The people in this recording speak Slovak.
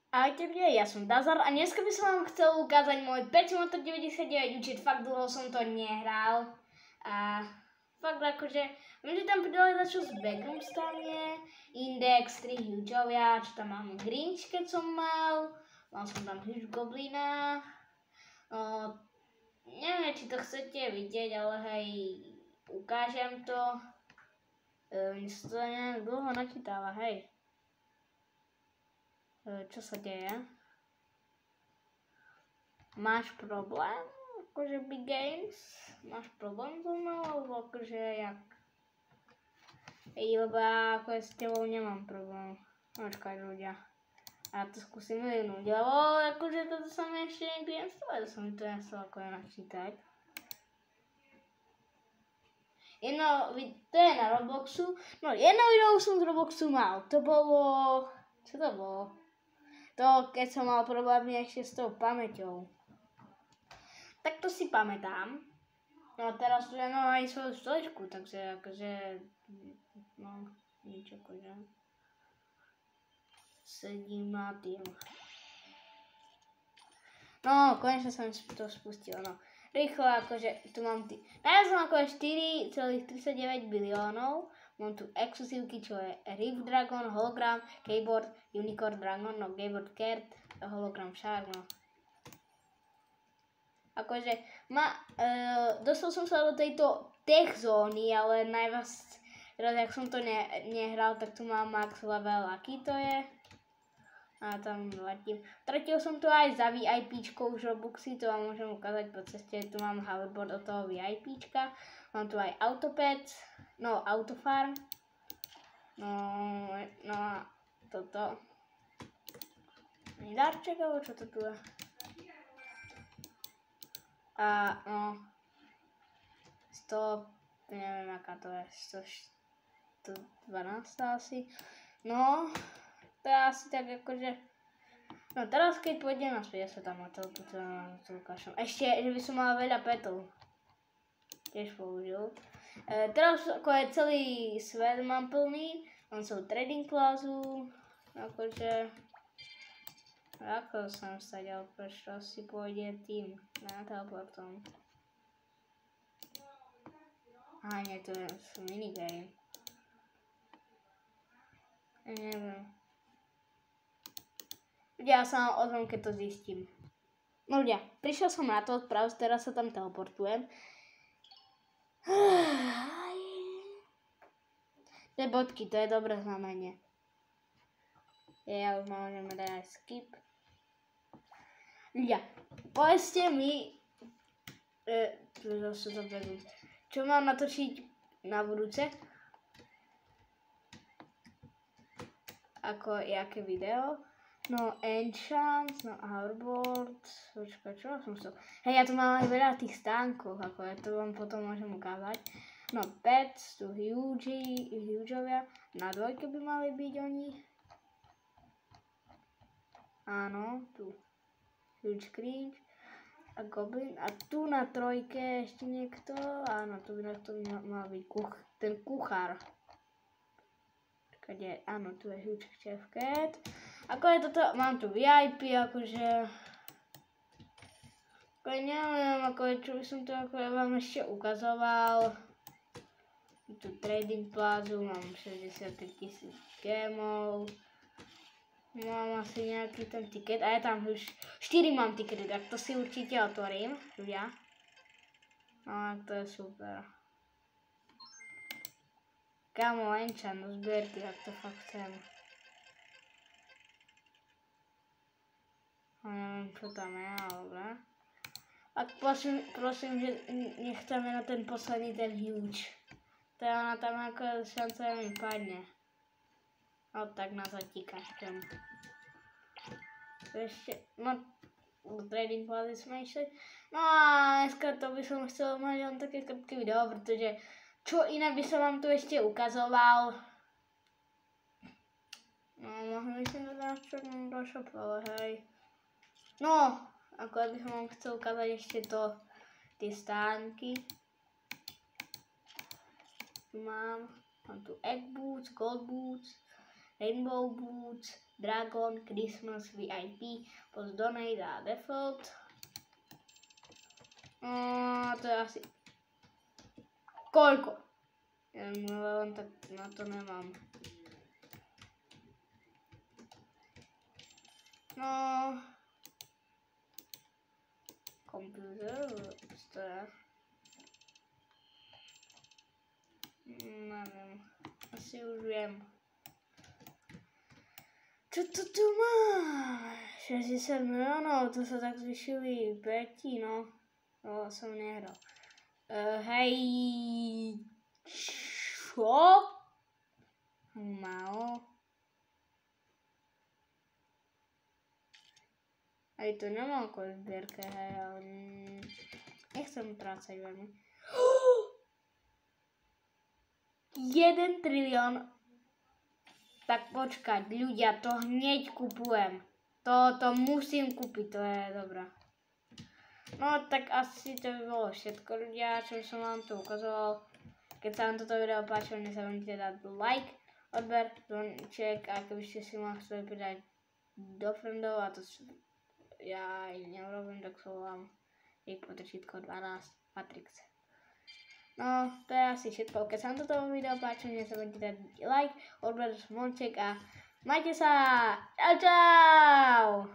Ahojte ľudia, ja som Dazar a dneska by som vám chcel ukázať môj Petsimotor 99 účet, fakt dlho som to nehral a fakt akože, viem, že tam pridali začo s Beckham stane, Index, 3 Hugeovia, čo tam mám Grinch, keď som mal som tam Huge Goblina, neviem, či to chcete vidieť, ale hej, ukážem to, mne sa to nejak dlho načítava, hej. Čo sa deje? Máš problém? Akože Big Games? Máš problém so mnou? Alebo akože jak? Lebo ja ako s tebou nemám problém. Počkaj ľudia. A to skúsim vyvinúť, lebo akože toto sa mi ešte nikdy nestalo, som mi to nestalo ako načítať. To je na Robloxu. No jedno video som z Robloxu mal. To bolo... Čo to bolo? To, keď som mal problémy ešte s tou pamäťou. Tak to si pamätám. No a teraz tu ja mám aj svoju stoličku, takže akože... No, nič akože... Sedím na tým. No, konečne som to spustil, no. Rýchlo akože, tu mám najviac som akože 4,39 biliónov. Mám tu exkluzívky, čo je Rift Dragon, Hologram, Keyboard, Unicorn Dragon, no Keyboard Cat, Hologram Shark, no. Akože, dostal som sa do tejto tech zóny, ale najviac, teraz jak som to nehral, tak tu mám max level, aký to je. A tam letím. Tratil som to aj za VIPčkou už Robuxy, to vám môžem ukázať po ceste, tu mám hoverboard od toho VIPčka. Mám tu aj Autopets, no Autofarm, no a toto. Darček, alebo čo to tu je? A no, 100, neviem aká to je, 112 asi, no. To je asi tak akože... No teraz keď pôjdem naspäť, ja sa tam na to ukážem. Ešte, že by som mal veľa petov. Tiež použil. Teraz ako je celý svet mám plný. Mám celú trading plazu. Akože... Ako som stadial, prečo si pôjde tým na teleportom. Aha, nie, to je minigame. Neviem. Ja sa vám ozvem, keď to zistím. No ľudia, prišiel som na to, práve teraz sa tam teleportujem. Tie bodky, to je dobré znamenie. Ja už môžeme dať skip. Ľudia, povedzte mi, čo mám natočiť na budúce? Ako, jaké video? No, Enchant, no, Hoverboard, počkaj, čo som to? Hej, ja tu mám aj veľa tých stánkov, ako ja to vám potom môžem ukázať. No, Pets, tu Hugeovia, na dvojke by mali byť oni. Áno, tu Huge Grinch a Goblin, a tu na trojke ešte niekto, áno, tu by mal byť ten kuchár. Áno, tu je Huge Chef Cat. Ako je toto, mám tu VIP, akože... Ako neviem, ako je, čo by som to ako ja vám ešte ukazoval. Tu trading plazu, mám 63 000 gemov. Mám asi nejaký ten ticket, a ja tam už 4 mám tickety, tak to si určite otvorím, ľudia. No, to je super. Kámo, Enchant, no zbierky, ak to fakt chcem. Neviem, čo tam je, ale... A prosím, že nechceme na ten posledný, ten Huge. To je ona tam ako šanca mi padne. No tak na zatíkačkem. Ešte, no, do trading plazy sme išli. No a dneska to by som chcel mať len také krátke video, pretože čo iné by som vám tu ešte ukazoval. No, mohli by som to dať čo do shopu, ale hej. No, ako by som vám chcel ukázať ešte to, tie stánky. Mám tu Egg Boots, Gold Boots, Rainbow Boots, Dragon, Christmas, VIP, plus Donate a Default. To je asi... Koľko? Ja len tak na to nemám. No... Komputer, to je... Neviem. Asi už viem. Čo to tu mám? 60 miliónov, to sa tak zvyšili päti, no. No, som nehral. Hej... Čo? Málo. Aj to nemám ako zbierke, hej, ale... Nechcem trácať veľmi. 1 trilión. Tak počkať, ľudia, to hneď kupujem. To musím kúpiť, to je dobré. No tak asi to by bolo všetko, ľudia, čo som vám tu ukazoval. Keď sa vám toto video páčilo, nezabudnite dať like, odber, zvonček a keby ste si ma chceli pridať do friendov a to ja neurobím, tak som vám /12 Matrix. No, to je asi všetko. Keď sa vám toto video páčilo, nezabudnite dať like, odber, zvonček a majte sa! Čau, čau!